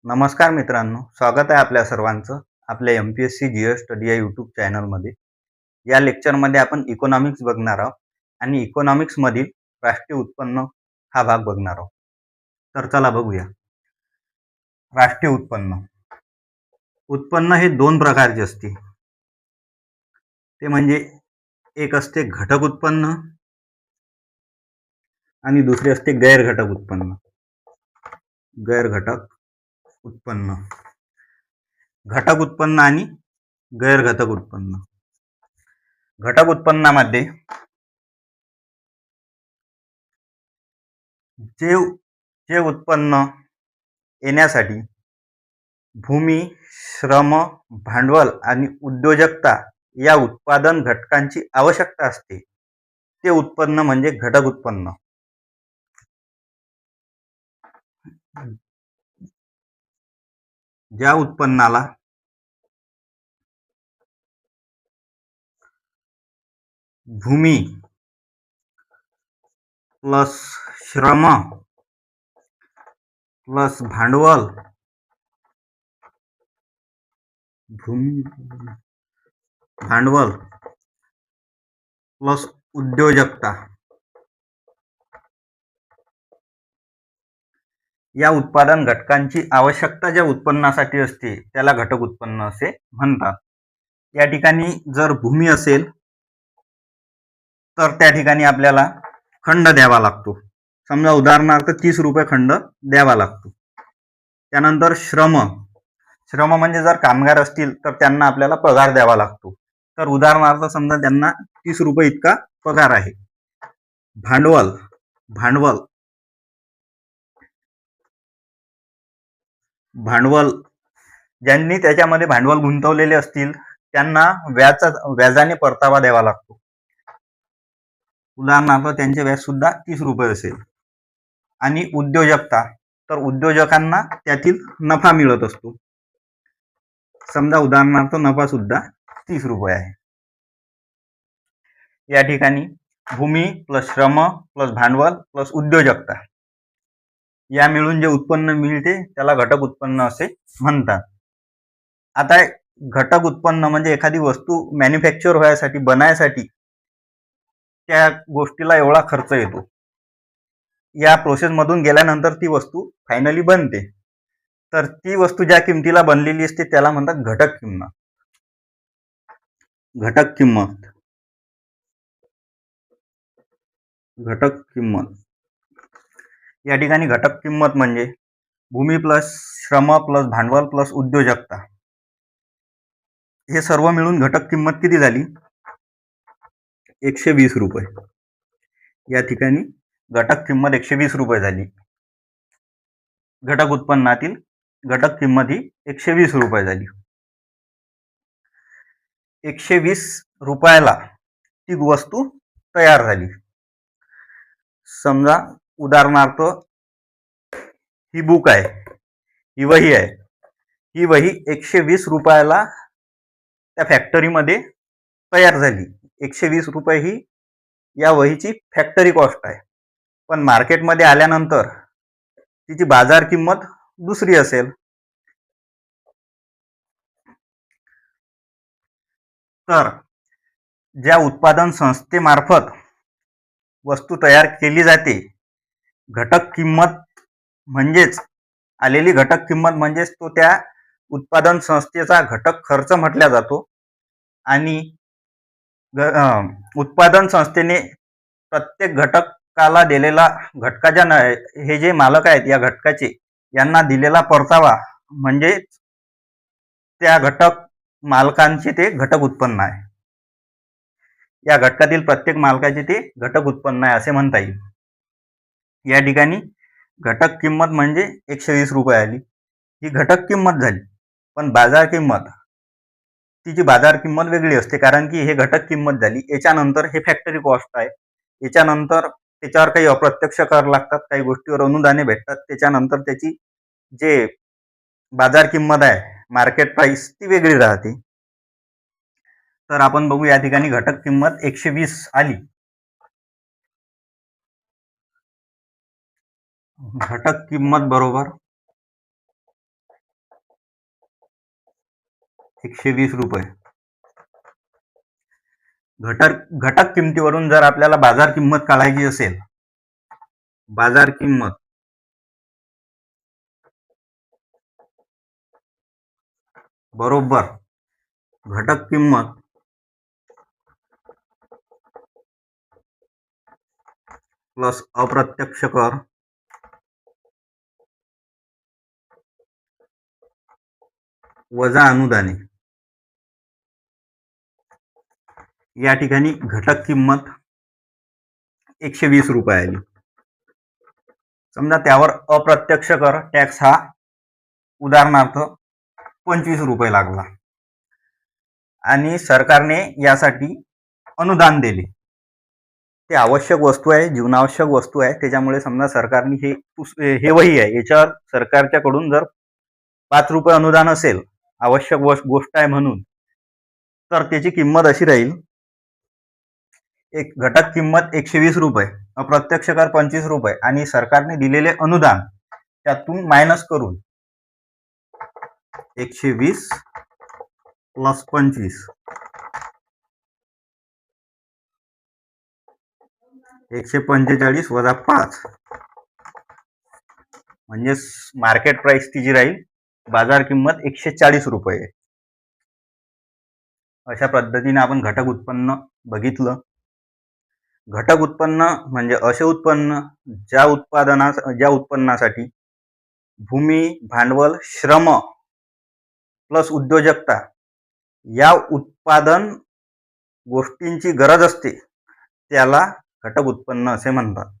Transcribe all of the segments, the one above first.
नमस्कार मित्रांनो, स्वागत आहे आपल्या सर्वांचं आपल्या MPSC GS स्टडी या यूट्यूब चॅनलमध्ये. या लेक्चरमध्ये आपण इकॉनॉमिक्स बघणार आहोत आणि इकॉनॉमिक्समधील राष्ट्रीय उत्पन्न हा भाग बघणार आहोत. तर चला बघूया. राष्ट्रीय उत्पन्न. उत्पन्न हे दोन प्रकारचे असते. ते म्हणजे एक असते घटक उत्पन्न आणि दुसरे असते गैर घटक उत्पन्न. गैर घटक उत्पन्न, घटक उत्पन्न आणि गैर घटक उत्पन्न. घटक उत्पन्नामध्ये जे उत्पन्न येण्यासाठी भूमी, श्रम, भांडवल आणि उद्योजकता या उत्पादन घटकांची आवश्यकता असते, ते उत्पन्न म्हणजे घटक उत्पन्न. ज्या उत्पन्नाला भूमी प्लस श्रम प्लस भांडवल प्लस उद्योजकता या उत्पादन घटकांची आवश्यकता ज्या उत्पन्नासाठी असते त्याला घटक उत्पन्न असे म्हणतात. या ठिकाणी जर भूमी असेल तर त्या ठिकाणी आपल्याला खंड द्यावा लागतो. समजा उदाहरणार्थ 30 रुपये खंड द्यावा लागतो. त्यानंतर श्रम म्हणजे जर कामगार असतील तर त्यांना आपल्याला पगार द्यावा लागतो. तर उदाहरणार्थ समजा त्यांना 30 रुपये इतका पगार आहे. भांडवल ज्यांनी त्याच्यामध्ये भांडवल गुंतवलेले असतील त्यांना व्याजाने परतावा द्यावा लागतो. उदाहरणार्थ त्यांचे व्याज सुद्धा 30 रुपये असेल. आणि उद्योजकता, तर उद्योजकांना त्यातील नफा मिळत असतो. समजा उदाहरणार्थ नफा सुद्धा 30 रुपये आहे. या ठिकाणी भूमी प्लस श्रम प्लस भांडवल प्लस उद्योजकता या मिळून जे उत्पन्न मिळते त्याला घटक उत्पन्न असे म्हणतात. आता घटक उत्पन्न म्हणजे एखादी वस्तू मॅन्युफॅक्चर व्हायसाठी, बनायसाठी त्या गोष्टीला एवढा खर्च येतो. या प्रोसेस मधून गेल्यानंतर ती वस्तू फायनली बनते. तर ती वस्तू ज्या किमतीला बनलेली असते त्याला म्हणतात घटक किंमत. घटक किंमत या ठिकाणी घटक किंमत म्हणजे भूमी प्लस श्रम प्लस भांडवल प्लस उद्योजकता हे सर्व मिळून घटक किंमत किती झाली? 120 रुपये. या ठिकाणी घटक किंमत 120 रुपये झाली. घटक उत्पन्नातील घटक किंमत ही 120 रुपये झाली. 120 रुपयाला ती वस्तू तयार झाली. समजा उदाहरणार्थ ही बुक आहे, ही वही आहे. ही वही 120 रुपयाला त्या फॅक्टरीमध्ये तयार झाली. 120 रुपये ही या वहीची फॅक्टरी कॉस्ट आहे. पण मार्केटमध्ये आल्यानंतर तिची बाजार किंमत दुसरी असेल. तर ज्या उत्पादन संस्थेमार्फत वस्तू तयार केली जाते, घटक किंमत म्हणजेच आलेली घटक किंमत म्हणजेच तो त्या उत्पादन संस्थेचा घटक खर्च म्हटला जातो. आणि उत्पादन संस्थेने प्रत्येक घटकाला दिलेला घटकाच्या हे जे मालक आहेत या घटकाचे यांना दिलेला परतावा म्हणजे त्या घटक मालकांचे ते घटक उत्पन्न आहे. या घटकातील प्रत्येक मालकाचे ते घटक उत्पन्न आहे असे म्हणता येईल. या ठिकाणी घटक किंमत म्हणजे 120 रुपये आली, ही घटक किंमत झाली. पण बाजार किंमत, तिची बाजार किंमत वेगळी असते, कारण की हे घटक किंमत झाली. याच्यानंतर हे फॅक्टरी कॉस्ट आहे. याच्यानंतर त्याच्यावर काही अप्रत्यक्ष कर लागतात, काही गोष्टीवर अनुदाने भेटतात. त्याच्यानंतर त्याची जे बाजार किंमत आहे, मार्केट प्राइस, ती वेगळी राहते. तर आपण बघू या ठिकाणी घटक किंमत 120 आली. घटक किंमत बरोबर 120 रुपये. घटक किमतीवरून जर आपल्याला बाजार किंमत काढायची असेल, बाजार किंमत बरोबर घटक किंमत प्लस अप्रत्यक्ष कर वजा अनुदाने. या ठिकाणी घटक किंमत 120 रुपये आली. समजा त्यावर अप्रत्यक्ष कर टॅक्स हा उदाहरणार्थ 25 रुपये लागला आणि सरकारने यासाठी अनुदान दिले. ते आवश्यक वस्तू आहे, जीवनावश्यक वस्तू आहे, त्याच्यामुळे समजा सरकारने हे वही आहे, याच्यावर सरकारच्याकडून जर 5 रुपये अनुदान असेल, आवश्यक गोष्ट आहे म्हणून, तर त्याची किंमत अशी राहील, एक घटक किंमत 120 रुपये, अप्रत्यक्ष कर 25 रुपये आणि सरकारने दिलेले अनुदान त्यातून मायनस करून 120 प्लस 25 145 वजा 5 म्हणजे मार्केट प्राइस ती जी राहील बाजार किंमत 140 रुपये. अशा पद्धतीने आपण घटक उत्पन्न बघितलं. घटक उत्पन्न म्हणजे असे उत्पन्न ज्या उत्पन्नासाठी भूमी, भांडवल, श्रम प्लस उद्योजकता या उत्पादन गोष्टींची गरज असते, त्याला घटक उत्पन्न असे म्हणतात.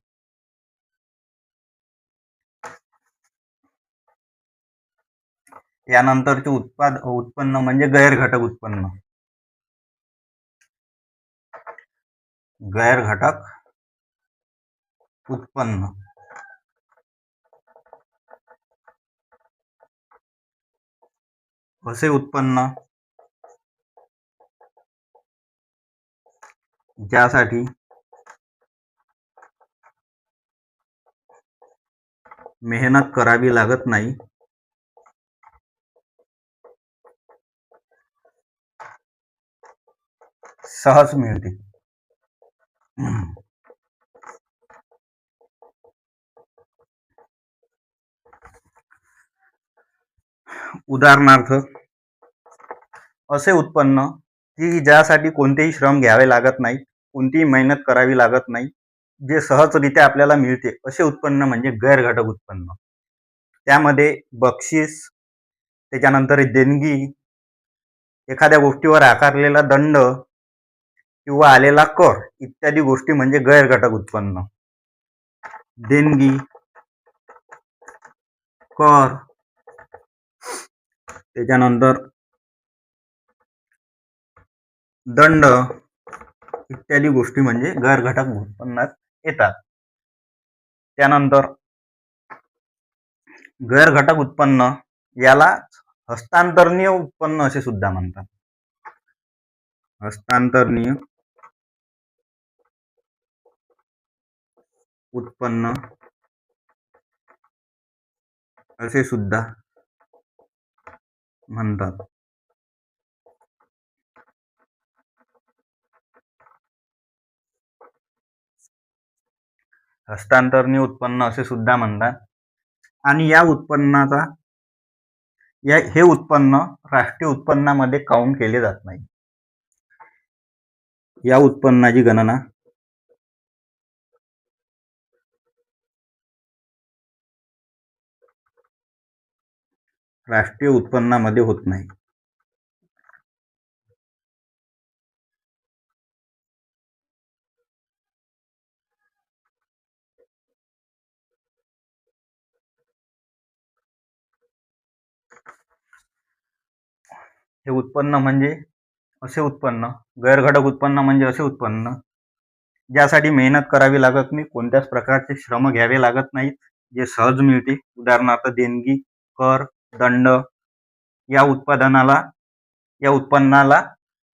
यानंतरचे उत्पन्न म्हणजे गैर घटक उत्पन्न. गैर घटक उत्पन्न असे उत्पन्न ज्यासाठी मेहनत करावी लागत नाही, सहज मिळते. उदाहरणार्थ असे उत्पन्न की ज्यासाठी कोणतेही श्रम घ्यावे लागत नाही, कोणतीही मेहनत करावी लागत नाही, जे सहजरित्या आपल्याला मिळते, असे उत्पन्न म्हणजे गैर घटक उत्पन्न. त्यामध्ये बक्षीस, त्याच्यानंतर देणगी, एखाद्या गोष्टीवर आकारलेला दंड किंवा आलेला कर इत्यादी गोष्टी म्हणजे गैर घटक उत्पन्न. देणगी, कर, त्याच्यानंतर दंड इत्यादी गोष्टी म्हणजे गैर घटक उत्पन्नात येतात. त्यानंतर गैर घटक उत्पन्न याला हस्तांतरणीय उत्पन्न असे सुद्धा म्हणतात. हस्तांतरणीय उत्पन्न असे सुद्धा म्हणतात. हस्तांतरणीय उत्पन्न असे सुद्धा म्हणतात. आणि या उत्पन्नाचा हे उत्पन्न राष्ट्रीय उत्पन्नामध्ये काउंट केले जात नाही. या उत्पन्नाची गणना राष्ट्रीय उत्पन्नामध्ये होत नाही. हे उत्पन्न म्हणजे असे उत्पन्न, गैर घटक उत्पन्न म्हणजे असे उत्पन्न ज्यासाठी मेहनत करावी लागत नाही, कोणत्याच प्रकारचे श्रम घ्यावे लागत नाहीत, जे सहज मिळते. उदाहरणार्थ देणगी, कर, दंड. या उत्पन्नाला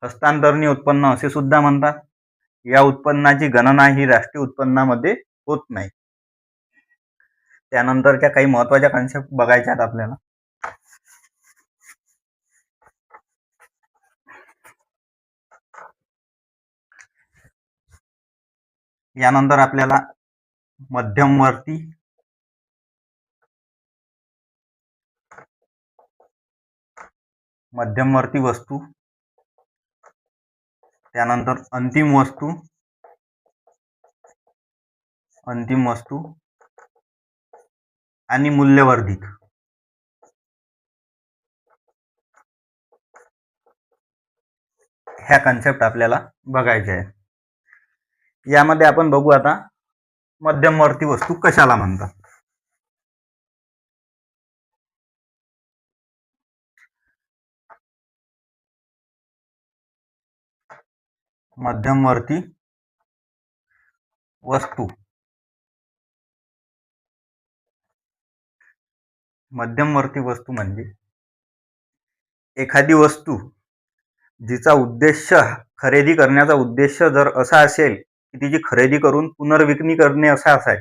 हस्तांतरणीय उत्पन्न असे सुद्धा म्हणतात. या उत्पन्नाची गणना ही राष्ट्रीय उत्पन्नामध्ये होत नाही. त्यानंतरच्या काही महत्त्वाच्या कन्सेप्ट बघायच्या आहेत आपल्याला. यानंतर आपल्याला मध्यमवर्ती वस्तू, त्यानंतर अंतिम वस्तू आणि मूल्यवर्धित ह्या कन्सेप्ट आपल्याला बघायचे आहे. यामध्ये आपण बघू आता मध्यमवर्ती वस्तू कशाला म्हणतात. मध्यमवर्ती वस्तू म्हणजे एखादी वस्तू जिचा उद्देश खरेदी करण्याचा उद्देश जर असा असेल की तिची खरेदी करून पुनर्विक्री करणे असा असाय,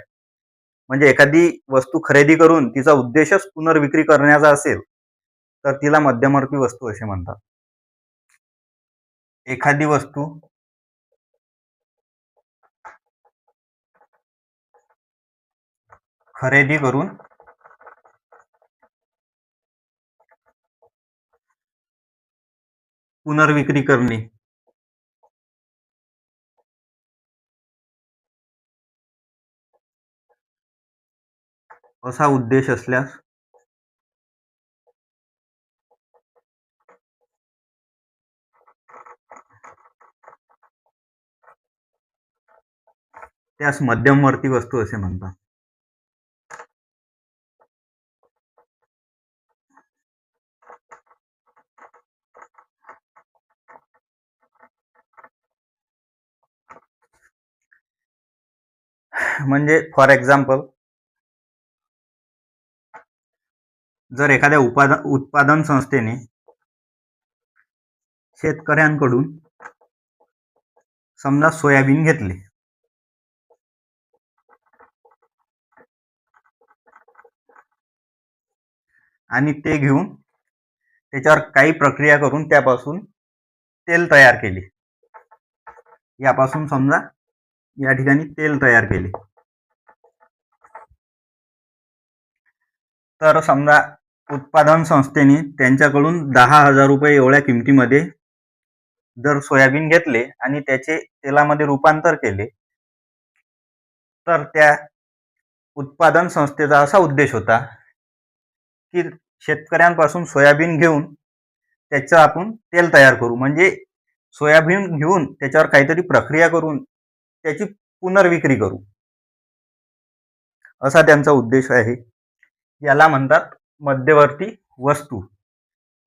म्हणजे एखादी वस्तू खरेदी करून तिचा उद्देशच पुनर्विक्री करण्याचा असेल तर तिला मध्यमवर्ती वस्तू असे म्हणतात. एखादी वस्तू खरेदी करून पुनर्विक्री करणे असा उद्देश असल्यास त्यास मध्यमवर्ती वस्तू असे म्हणतात. म्हणजे फॉर एक्झाम्पल, जर एखाद्या उत्पादन संस्थेने शेतकऱ्यांकडून समजा सोयाबीन घेतले आणि ते घेऊन त्याच्यावर काही प्रक्रिया करून त्यापासून तेल तयार केले. यापासून समजा या ठिकाणी तेल तयार केले, तर समजा उत्पादन संस्थेने त्यांच्याकडून 10,000 रुपये एवढ्या किमतीमध्ये जर सोयाबीन घेतले आणि त्याचे तेलामध्ये रूपांतर केले, तर त्या उत्पादन संस्थेचा असा उद्देश होता की शेतकऱ्यांपासून सोयाबीन घेऊन त्याचं आपण तेल तयार करू, म्हणजे सोयाबीन घेऊन त्याच्यावर काहीतरी प्रक्रिया करून त्याची पुनर्विक्री करू, असा त्यांचा उद्देश आहे. याला म्हणतात मध्यवर्ती वस्तू.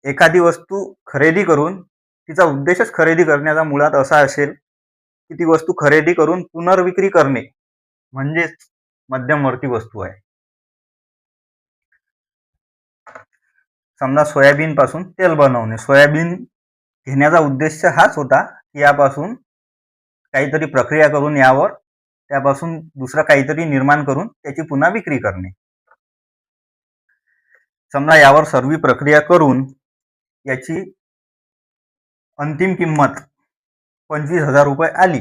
एखादी वस्तू खरेदी करून तिचा उद्देशच खरेदी करण्याचा मुळात असा असेल की ती वस्तू खरेदी करून पुनर्विक्री करणे म्हणजेच मध्यमवर्ती वस्तू आहे. समजा सोयाबीन पासून तेल बनवणे, सोयाबीन घेण्याचा उद्देश हाच होता की यापासून काहीतरी प्रक्रिया करून यावर त्यापासून दुसरं काहीतरी निर्माण करून त्याची पुन्हा विक्री करणे. समजा यावर सर्व प्रक्रिया करून याची अंतिम किंमत 25,000 रुपये आली,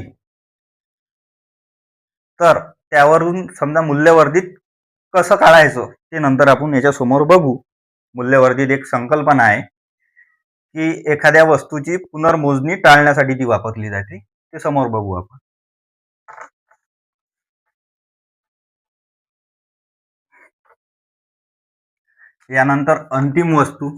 तर त्यावरून समजा मूल्यवर्धित कसं काढायचं ते नंतर आपण याच्या समोर बघू. मूल्यवर्धित एक संकल्पना आहे की एखाद्या वस्तूची पुनर्मोजणी टाळण्यासाठी ती वापरली जाते, ते समोर बघू आपण. यानंतर अंतिम वस्तू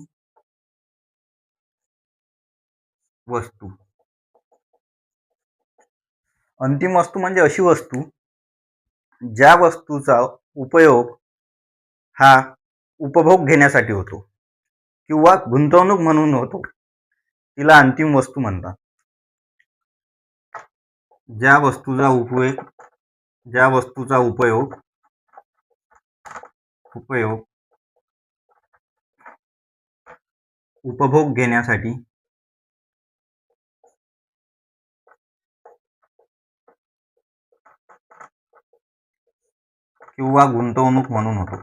अंतिम वस्तू म्हणजे अशी वस्तू ज्या वस्तूचा उपयोग हा उपभोग घेण्यासाठी होतो किंवा गुंतवणूक म्हणून होतो, तिला अंतिम वस्तू म्हणतात. ज्या वस्तूचा उपयोग उपभोग घेण्यासाठी किंवा गुंतवणूक म्हणून होतो.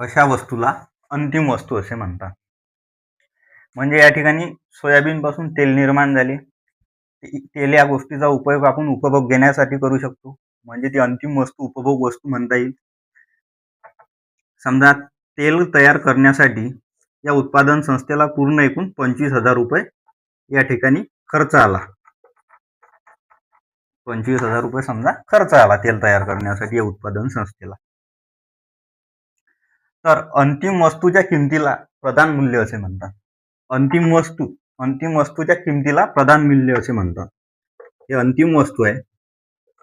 अशा वस्तूला अंतिम वस्तू असे म्हणतात. म्हणजे या ठिकाणी सोयाबीन पासून तेल निर्माण झाले. तेल या गोष्टीचा उपयोग आपण उपभोग घेण्यासाठी करू शकतो. म्हणजे ती अंतिम वस्तू उपभोग वस्तू म्हणता येईल. समजा तेल तयार करण्यासाठी या उत्पादन संस्थेला पूर्ण एकूण 25,000 रुपये या ठिकाणी खर्च आला. 25,000 रुपये समजा खर्च आला तेल तयार करण्यासाठी या उत्पादन संस्थेला. तर अंतिम वस्तूच्या किमतीला प्रधान मूल्य असे म्हणतात. अंतिम वस्तूच्या किमतीला प्रधान मूल्य असे म्हणतात. हे अंतिम वस्तू आहे.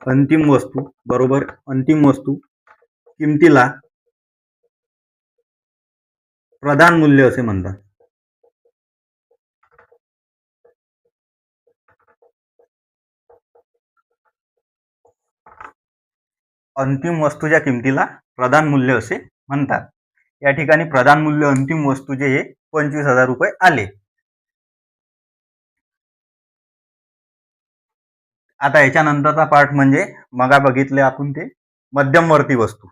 अंतिम वस्तू बरोबर अंतिम वस्तू किमतीला प्रधान मूल्य असे म्हणतात. अंतिम वस्तूच्या किमतीला प्रधान मूल्य असे म्हणतात. या ठिकाणी प्रधान मूल्य अंतिम वस्तूचे हे 25,000 रुपये आले. आता याच्यानंतरचा पार्ट म्हणजे मगा बघितले आपण ते मध्यमवर्ती वस्तू.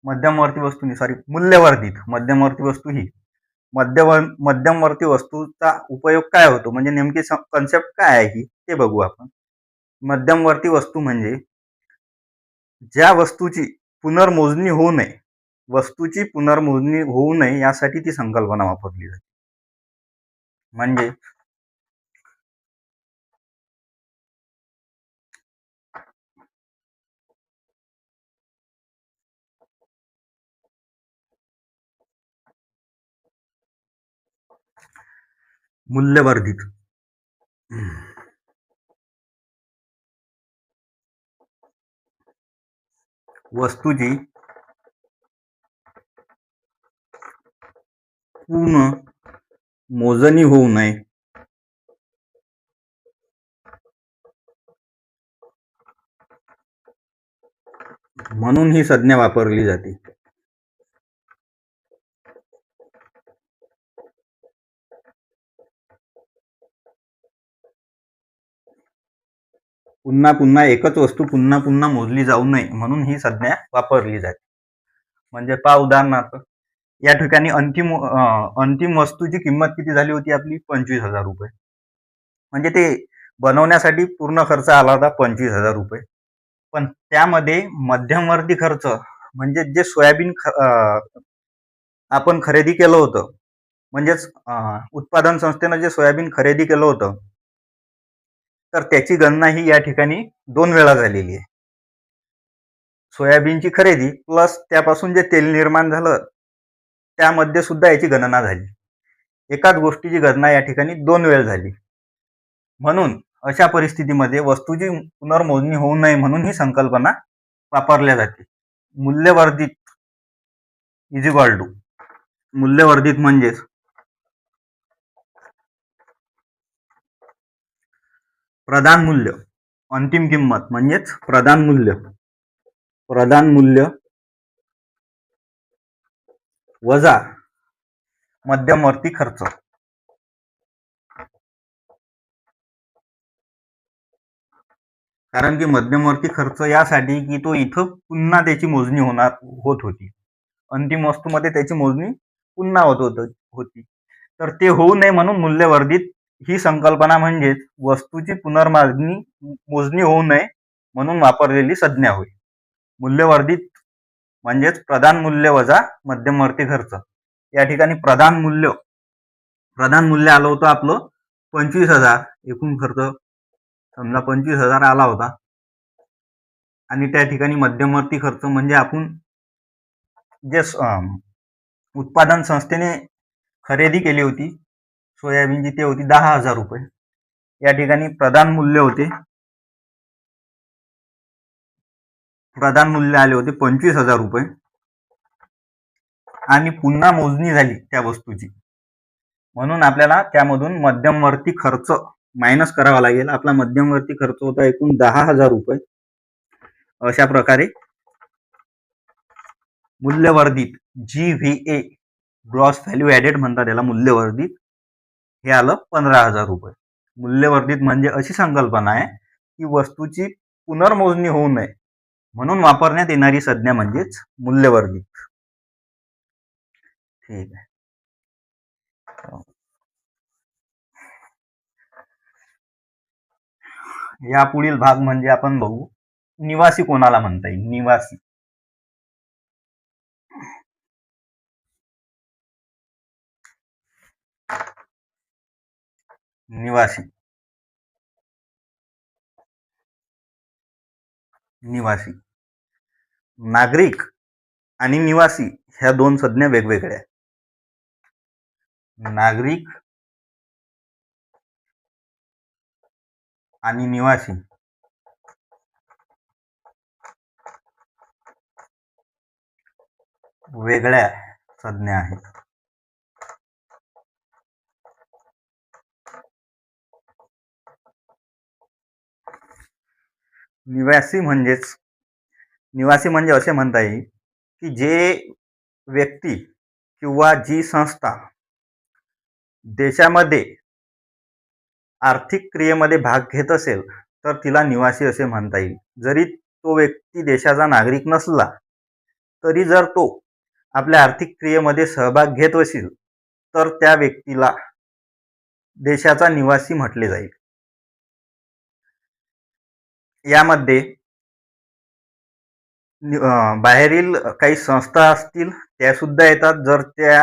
मूल्यवर्धित मध्यमवर्ती वस्तू ही मध्यमवर्ती वस्तूचा उपयोग काय होतो, म्हणजे नेमकी कन्सेप्ट काय आहे ही ते बघू आपण. मध्यमवर्ती वस्तू म्हणजे ज्या वस्तूची पुनर्मोजणी होऊ नये यासाठी ती संकल्पना वापरली जाते. म्हणजे मूल्यवर्धित वस्तूची पूर्ण मोजणी होऊ नये म्हणून ही संज्ञा वापरली जाते. पुन्हा एकच वस्तू पुन्हा मोजली जाऊ नये म्हणून ही संज्ञा वापरली जाते. म्हणजे पहा उदाहरणार्थ या ठिकाणी अंतिम वस्तूची किंमत किती झाली होती आपली 25,000 रुपये. म्हणजे ते बनवण्यासाठी पूर्ण खर्च आला होता 25,000 रुपये. पण त्यामध्ये मध्यमवर्ती खर्च म्हणजे जे सोयाबीन आपण खरेदी केलं होतं, म्हणजेच उत्पादन संस्थेनं जे सोयाबीन खरेदी केलं होतं, तर त्याची गणना ही या ठिकाणी 2 वेळा झालेली आहे. सोयाबीनची खरेदी प्लस त्यापासून जे तेल निर्माण झालं त्यामध्ये सुद्धा याची गणना झाली. एकाच गोष्टीची गणना या ठिकाणी 2 वेळ झाली. म्हणून अशा परिस्थितीमध्ये वस्तूची पुनर्मोजणी होऊ नये म्हणून ही संकल्पना वापरल्या जाते. मूल्यवर्धित इज इक्वल टू मूल्यवर्धित म्हणजेच प्रधान मूल्य अंतिम किंमत म्हणजेच प्रधान मूल्य वजा मध्यमवर्ती खर्च. कारण की मध्यमवर्ती खर्च यासाठी की तो इथं पुन्हा त्याची मोजणी होत होती. अंतिम वस्तूमध्ये त्याची मोजणी पुन्हा होती. तर ते होऊ नये म्हणून मूल्यवर्धित ही संकल्पना म्हणजेच वस्तूची मोजणी होऊ नये म्हणून वापरलेली संज्ञा होय. मूल्यवर्धित म्हणजेच प्रधान मूल्य वजा मध्यमवर्ती खर्च. या ठिकाणी प्रधान मूल्य आलं होतं आपलं 25,000. एकूण खर्च समजा 25,000 आला होता. आणि त्या ठिकाणी मध्यमवर्ती खर्च म्हणजे आपण जे उत्पादन संस्थेने खरेदी केली होती सोयाबीनची ते होती 10,000 रुपये. या ठिकाणी प्रधान मूल्य आले होते 25,000 रुपये. आणि पुन्हा मोजणी झाली त्या वस्तूची म्हणून आपल्याला त्यामधून मध्यमवर्ती खर्च मायनस करावा लागेल. आपला मध्यमवर्ती खर्च होता एकूण 10,000 रुपये. अशा प्रकारे मूल्यवर्धित GVA ग्रॉस व्हॅल्यू ॲडेड म्हणतात त्याला मूल्यवर्धित, हे आलं 15,000 रुपये. मूल्यवर्धित म्हणजे अशी संकल्पना आहे की वस्तूची पुनर्मोजणी होऊ नये म्हणून वापरण्यात येणारी संज्ञा म्हणजेच मूल्यवर्धित. ठीक आहे. या पुढील भाग म्हणजे आपण बघू निवासी कोणाला म्हणता येईल. निवासी निवासी निवासी नागरिक आणि निवासी ह्या दोन संज्ञा वेगवेगळ्या आहेत. नागरिक आणि निवासी वेगळ्या संज्ञा आहेत. निवासी म्हणजे असे म्हणता येईल की जे व्यक्ती किंवा जी संस्था देशामध्ये आर्थिक क्रियेमध्ये भाग घेत असेल तर तिला निवासी असे म्हणता येईल. जरी तो व्यक्ती देशाचा नागरिक नसला तरी जर तो आपल्या आर्थिक क्रियेमध्ये सहभाग घेत असेल तर त्या व्यक्तीला देशाचा निवासी म्हटले जाईल. यामध्ये बाहेरील काही संस्था असतील त्या सुद्धा येतात. जर त्या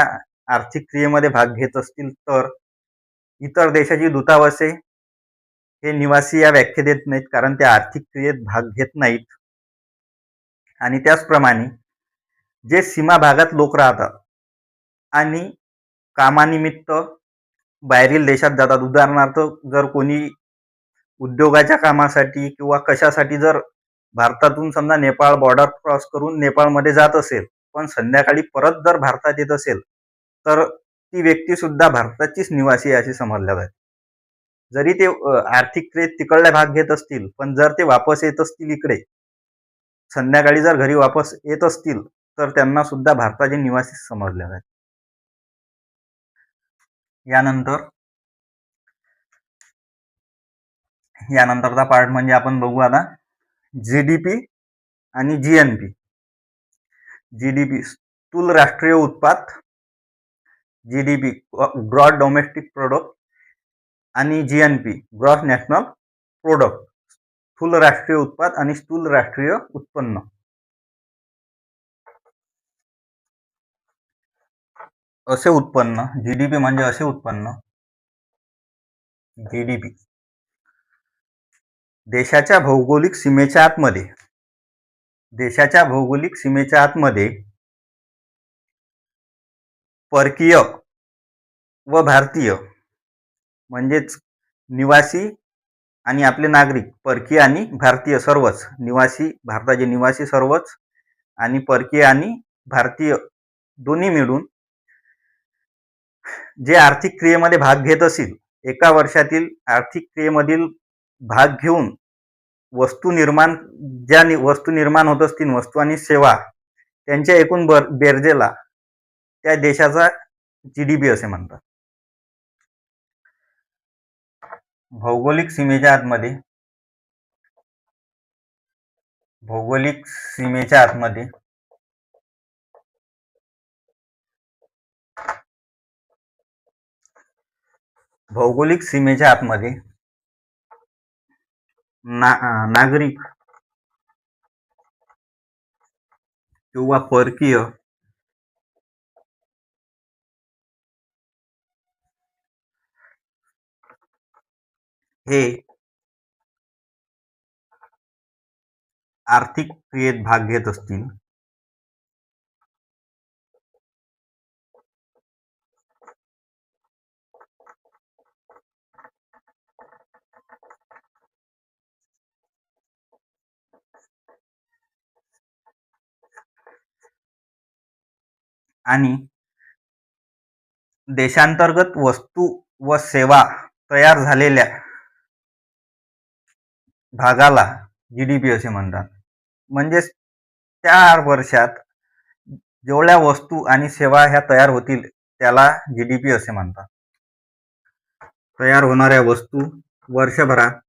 आर्थिक क्रियेमध्ये भाग घेत असतील तर इतर देशाची दूतावासे हे निवासी या व्याख्या देत नाहीत, कारण ते आर्थिक क्रियेत भाग घेत नाहीत. आणि त्याचप्रमाणे जे सीमा भागात लोक राहतात आणि कामानिमित्त बाहेरील देशात जातात, उदाहरणार्थ जर कोणी उद्योगाच्या कामासाठी किंवा कशासाठी जर भारतातून समजा नेपाळ बॉर्डर क्रॉस करून नेपाळमध्ये जात असेल पण संध्याकाळी परत जर भारतात येत असेल तर ती व्यक्ती सुद्धा भारताचीच निवासी अशी समजल्या जाते. जरी ते आर्थिक क्रियेत तिकडला भाग घेत असतील पण जर ते वापस येत असतील इकडे संध्याकाळी जर घरी वापस येत असतील तर त्यांना सुद्धा भारताचे निवासी समजले जाते. यानंतरचा पार्ट म्हणजे आपण बघू आता जीडीपी आणि जीएनपी. जीडीपी स्थूल राष्ट्रीय उत्पाद, जीडीपी ग्रॉस डोमेस्टिक प्रोडक्ट आणि जीएनपी ग्रॉस नॅशनल प्रोडक्ट. स्थूल राष्ट्रीय उत्पाद आणि स्थूल राष्ट्रीय उत्पन्न. असे उत्पन्न जीडीपी म्हणजे असे उत्पन्न जीडीपी देशाच्या भौगोलिक सीमेच्या आतमध्ये परकीय व भारतीय म्हणजेच निवासी आणि आपले नागरिक परकीय आणि भारतीय सर्वच निवासी भारताचे निवासी सर्वच आणि परकीय आणि भारतीय दोन्ही मिळून जे आर्थिक क्रियेमध्ये भाग घेत असतील एका वर्षातील आर्थिक क्रियेमधील भाग घेऊन ज्या वस्तू निर्माण होत असतील वस्तू आणि सेवा त्यांच्या एकूण बेरजेला त्या देशाचा जीडीपी असे म्हणतात. भौगोलिक सीमेच्या आतमध्ये नागरिक किंवा परकीय हे आर्थिक क्रियेत भाग घेत असतील आणि देशांतर्गत वस्तू व सेवा तयार झालेल्या भागाला जीडीपी असे म्हणतात. म्हणजेच त्या वर्षात जेवढ्या वस्तू आणि सेवा ह्या तयार होतील त्याला जीडीपी असे म्हणतात. तयार होणाऱ्या वस्तू वर्षभरात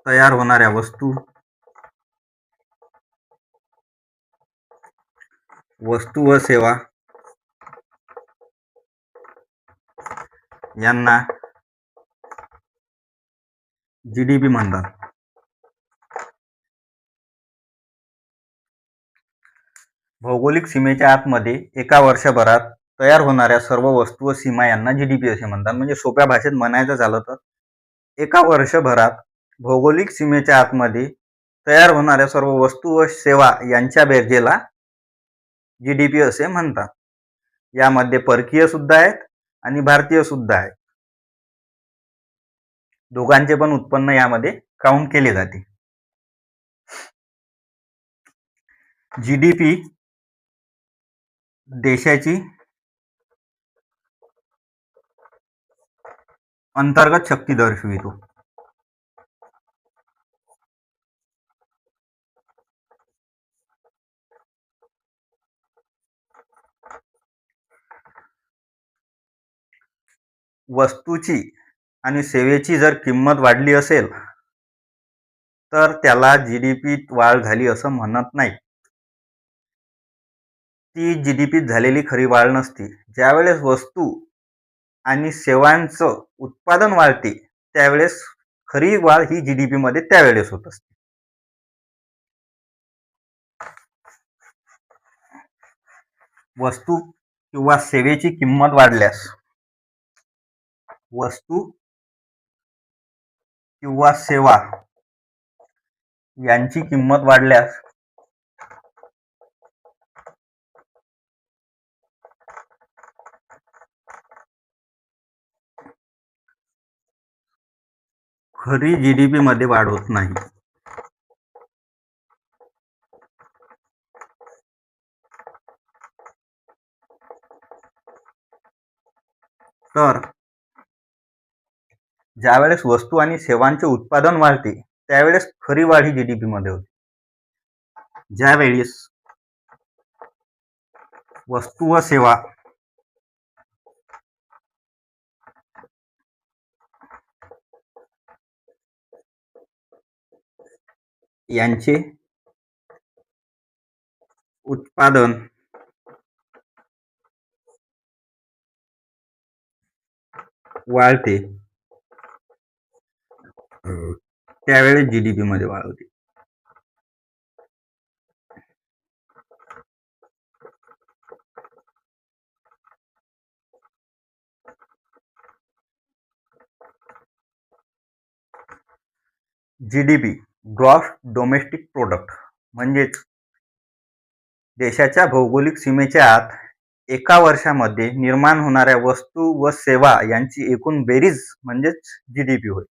तयार होणाऱ्या वस्तू वस्तू व सेवा यांना जीडीपी म्हणतात. भौगोलिक सीमेच्या आतमध्ये एका वर्षभरात तयार होणाऱ्या सर्व वस्तू व सीमा यांना जीडीपी असे म्हणतात. म्हणजे सोप्या भाषेत म्हणायचं झालं तर एका वर्षभरात भौगोलिक सीमेच्या आतमध्ये तयार होणाऱ्या सर्व वस्तू व सेवा यांच्या बेरजेला जीडीपी असे म्हणतात. यामध्ये परकीय सुद्धा आहेत आणि भारतीय सुद्धा आहेत. दोघांचे पण उत्पन्न यामध्ये काउंट केले जाते. जीडीपी देशाची अंतर्गत शक्ती दर्शवितो. वस्तूची आणि सेवेची जर किंमत वाढली असेल तर त्याला जीडीपीत वाढ झाली असं म्हणत नाही. ती जीडीपीत झालेली खरी वाढ नसते. ज्यावेळेस वस्तू आणि सेवांचं उत्पादन वाढते त्यावेळेस खरी वाढ ही जीडीपी मध्ये त्यावेळेस होत असते. वस्तू किंवा सेवेची किंमत वाढल्यास वस्तू किंवा सेवा यांची किंमत वाढल्यास खरी जीडीपी मध्ये वाढ होत नाही. तर ज्यावेळेस वस्तू आणि सेवांचे उत्पादन वाढते त्यावेळेस खरी वाढ ही जीडीपी मध्ये होते. ज्यावेळेस वस्तू व सेवा यांचे उत्पादन वाढते त्यावेळेस जीडीपी मध्ये वाढ होते. जीडीपी ग्रॉस डोमेस्टिक प्रोडक्ट म्हणजेच देशाच्या भौगोलिक सीमेच्या आत एका वर्षामध्ये निर्माण होणाऱ्या वस्तू व सेवा यांची एकूण बेरीज म्हणजेच जीडीपी होय.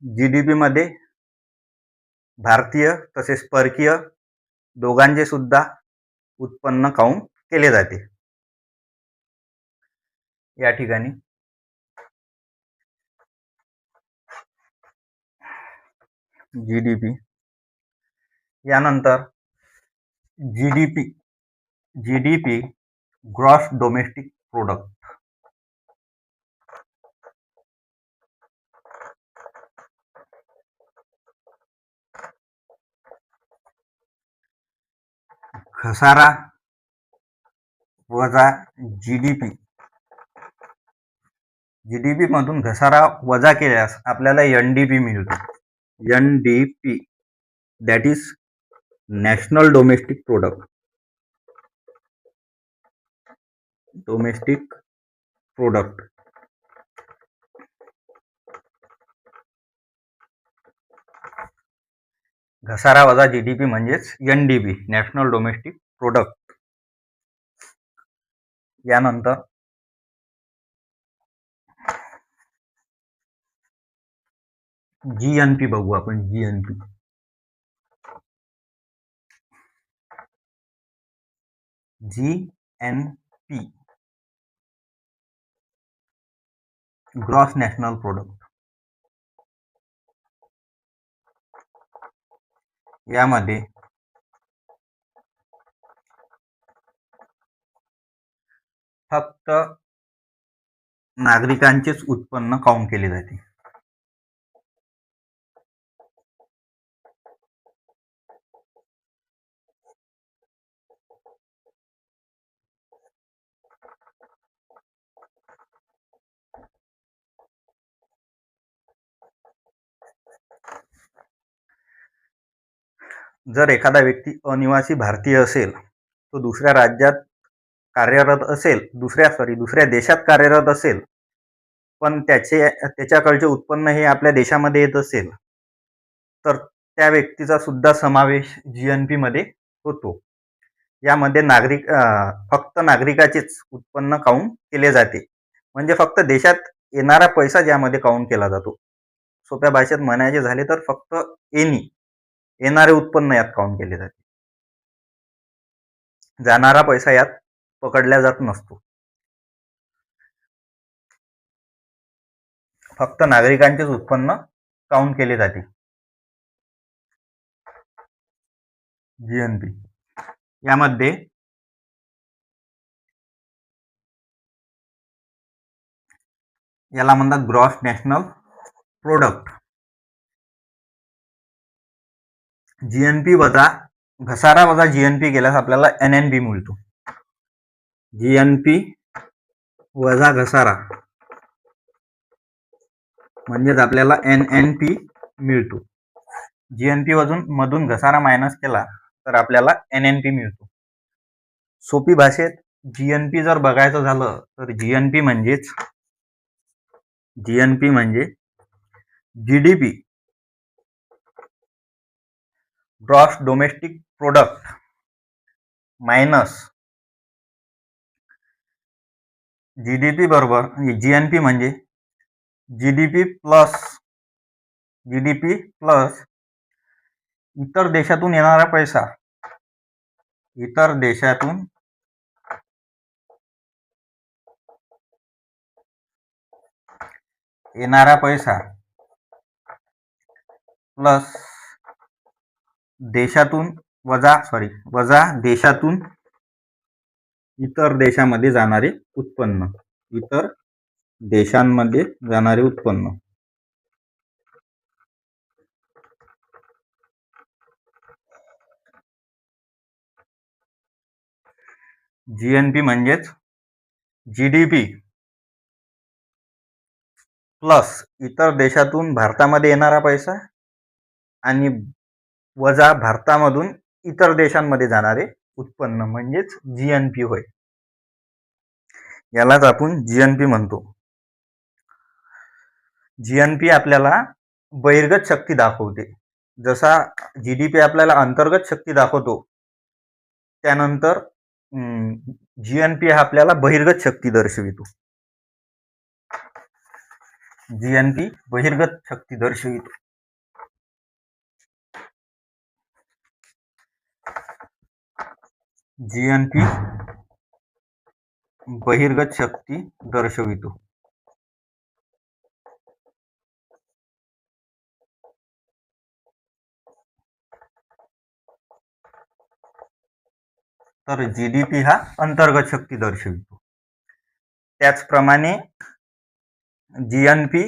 जीडीपी मध्ये भारतीय तसेच परकीय दोघांचे सुद्धा उत्पन्न काउंट केले जाते. या ठिकाणी जीडीपी यानंतर जीडीपी ग्रॉस डोमेस्टिक प्रोडक्ट घसारा वजा जीडीपी. जीडीपी मधून घसारा वजा केल्यास आपल्याला एनडीपी मिळतो. NDP that is national domestic product. घसारा वजा जीडीपी म्हणजेच एनडीपी नॅशनल डोमेस्टिक प्रोडक्ट. यानंतर जीएनपी बघू आपण. GNP gross national product. यामध्ये फक्त नागरिकांचेच उत्पन्न काउंट केले जाते. जर एखादा व्यक्ती अनिवासी भारतीय असेल, तो दुसऱ्या राज्यात कार्यरत असेल, दुसऱ्या देशात कार्यरत असेल, पण त्याच्याकडचे उत्पन्न हे आपल्या देशामध्ये येत असेल, तर त्या व्यक्तीचा सुद्धा समावेश GNP मध्ये होतो. यामध्ये फक्त नागरिकाचेच उत्पन्न काउंट केले जाते. म्हणजे फक्त देशात येणारा पैसा ज्यामध्ये काउंट केला जातो. सोप्या भाषेत म्हणायचे झाले तर फक्त येणारे उत्पन्न यात काउंट केले जाते. जाणारा पैसा यात पकडला जात नसतो. फक्त नागरिकांचेच उत्पन्न काउंट केले जाते. GNP यामध्ये याला म्हणतात ग्रॉस नॅशनल प्रोडक्ट. GNP वजा घसारा वजा GNP केल्यास आपल्याला NNP मिळतो. GNP वजा घसारा म्हणजेच आपल्याला NNP मिळतो. GNP मधून घसारा मायनस केला तर आपल्याला NNP मिळतो. सोपी भाषेत GNP जर बघायचं झालं तर GNP म्हणजे GDP gross domestic product minus GDP बरोबर GNP म्हणजे GDP प्लस इतर देशातून येणारा पैसा, प्लस वजा देशातून इतर देशांमध्ये जाणारे उत्पन्न. GNP म्हणजेच GDP प्लस इतर देशातून भारतामध्ये येणारा पैसा आणि वजा भारतामधून इतर देशांमध्ये जाणारे उत्पन्न म्हणजेच GNP होय. यालाच आपण GNP म्हणतो. GNP आपल्याला बहिर्गत शक्ती दाखवते. जसा GDP आपल्याला अंतर्गत शक्ती दाखवतो, त्यानंतर GNP हा आपल्याला बहिर्गत शक्ती दर्शवितो. GNP बहिर्गत शक्ती दर्शवितो. GNP बहिर्गत शक्ती दर्शवितो. तर GDP हा अंतर्गत शक्ती दर्शवितो. त्याचप्रमाणे GNP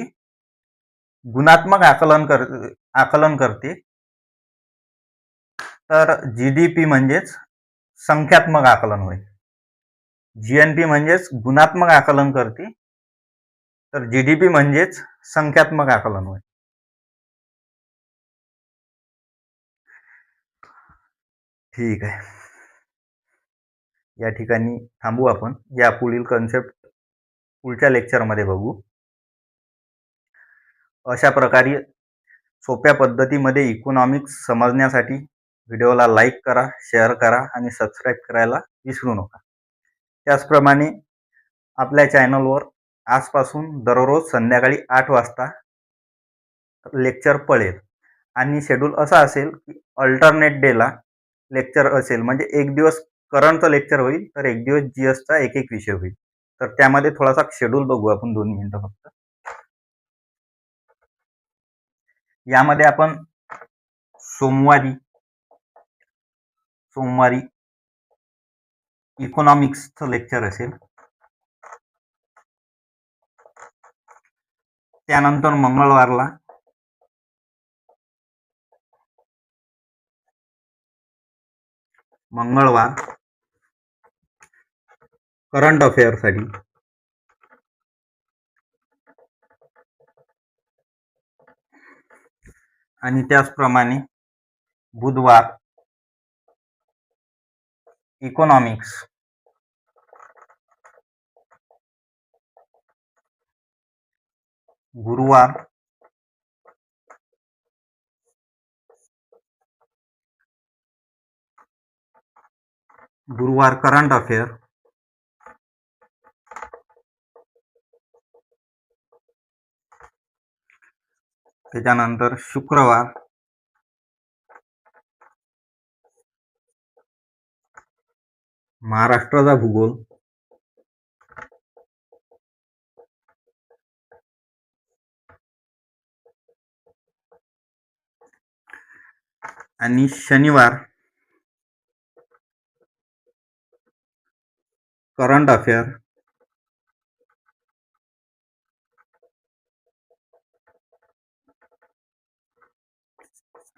गुणात्मक आकलन करते. तर GDP म्हणजेच संख्यात्मक आकलन होय. GNP म्हणजेच गुणात्मक आकलन करते, तर GDP म्हणजेच संख्यात्मक आकलन होय. ठीक आहे, या ठिकाणी थांबू आपण. या पुढील कन्सेप्ट पुढच्या लेक्चरमध्ये बघू. अशा प्रकारे सोप्या पद्धतीमध्ये इकॉनॉमिक्स समजण्यासाठी व्हिडिओला लाईक करा, शेअर करा आणि सबस्क्राईब करायला विसरू नका. त्याचप्रमाणे आपल्या चॅनलवर आजपासून दररोज संध्याकाळी 8 वाजता लेक्चर पडेल आणि शेड्यूल असा असेल की अल्टरनेट डेला लेक्चर असेल. म्हणजे एक दिवस करंटचं लेक्चर होईल, तर एक दिवस GSचा एक विषय होईल. तर त्यामध्ये थोडासा शेड्यूल बघू आपण 2 मिनिटं फक्त. यामध्ये आपण सोमवारी इकॉनॉमिक्सचं लेक्चर असेल. त्यानंतर मंगळवार करंट अफेअर साठी, आणि त्याचप्रमाणे बुधवार इकॉनॉमिक्स, गुरुवार करंट अफेअर, त्याच्यानंतर शुक्रवार महाराष्ट्राचा भूगोल, आणि शनिवार करंट अफेअर,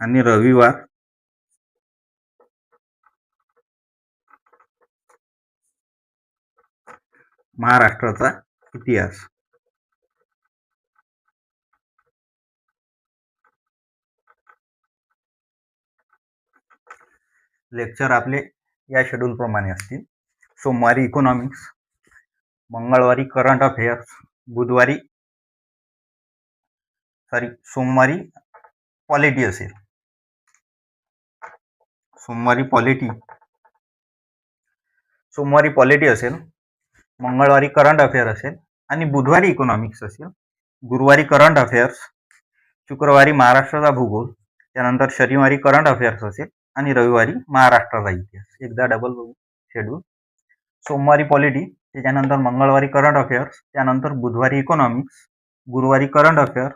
आणि रविवार महाराष्ट्राचा इतिहास. लेक्चर आपले या शेड्यूल प्रमाणे असतील. सोमवारी इकॉनॉमिक्स, मंगळवारी करंट अफेअर्स, सोमवारी पॉलिटी असेल, सोमवारी पॉलिटी असेल, मंगळवारी करंट अफेअर असेल, आणि बुधवारी इकॉनॉमिक्स असेल. गुरुवारी करंट अफेअर्स, शुक्रवारी महाराष्ट्राचा भूगोल, त्यानंतर शनिवारी करंट अफेअर्स असेल, आणि रविवारी महाराष्ट्राचा इतिहास. एकदा डबल बघू शेड्यूल. सोमवारी पॉलिटी, त्याच्यानंतर मंगळवारी करंट अफेअर्स, त्यानंतर बुधवारी इकॉनॉमिक्स, गुरुवारी करंट अफेअर्स,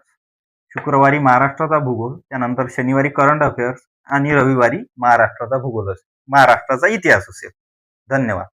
शुक्रवारी महाराष्ट्राचा भूगोल, त्यानंतर शनिवारी करंट अफेअर्स, आणि रविवारी महाराष्ट्राचा इतिहास असेल. धन्यवाद.